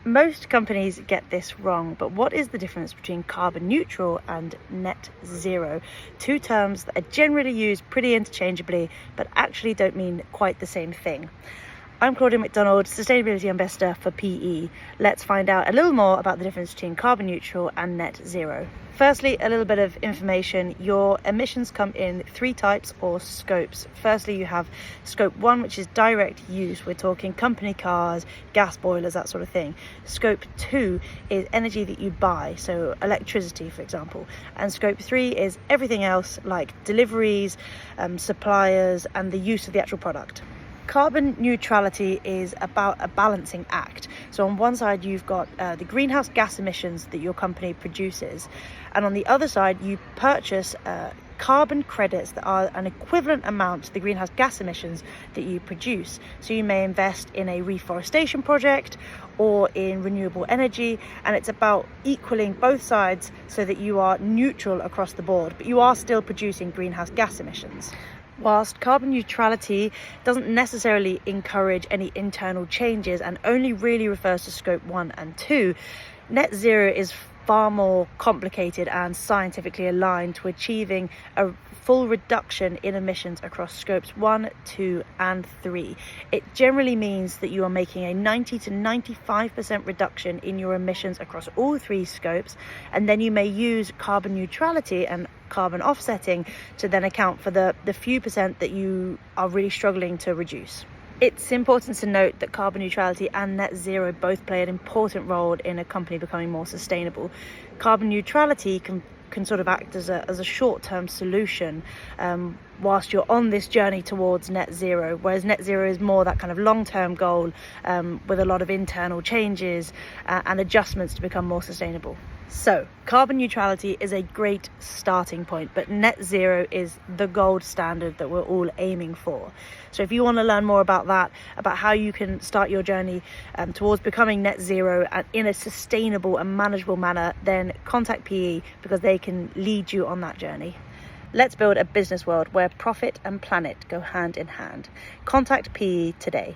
Most companies get this wrong, but what is the difference between carbon neutral and net zero? Two terms that are generally used pretty interchangeably, but actually don't mean quite the same thing. I'm Claudia MacDonald, Sustainability Ambassador for PE. Let's find out a little more about the difference between carbon neutral and net zero. Firstly, a little bit of information. Your emissions come in three types or scopes. Firstly, you have scope 1, which is direct use. We're talking company cars, gas boilers, that sort of thing. Scope 2 is energy that you buy, so electricity, for example. And scope 3 is everything else like deliveries, suppliers, and the use of the actual product. Carbon neutrality is about a balancing act. So on one side, you've got the greenhouse gas emissions that your company produces. And on the other side, you purchase carbon credits that are an equivalent amount to the greenhouse gas emissions that you produce. So you may invest in a reforestation project or in renewable energy, and it's about equaling both sides so that you are neutral across the board, but you are still producing greenhouse gas emissions. Whilst carbon neutrality doesn't necessarily encourage any internal changes and only really refers to scope 1 and 2, net zero is far more complicated and scientifically aligned to achieving a full reduction in emissions across scopes 1, 2 and 3. It generally means that you are making a 90 to 95% reduction in your emissions across all three scopes, and then you may use carbon neutrality and carbon offsetting to then account for the few percent that you are really struggling to reduce. It's important to note that carbon neutrality and net zero both play an important role in a company becoming more sustainable. Carbon neutrality can sort of act as a short-term solution whilst you're on this journey towards net zero, whereas net zero is more that kind of long-term goal with a lot of internal changes and adjustments to become more sustainable. So carbon neutrality is a great starting point, but net zero is the gold standard that we're all aiming for. So if you want to learn more about that, about how you can start your journey towards becoming net zero and in a sustainable and manageable manner, then contact PE because they can lead you on that journey. Let's build a business world where profit and planet go hand in hand. Contact PE today.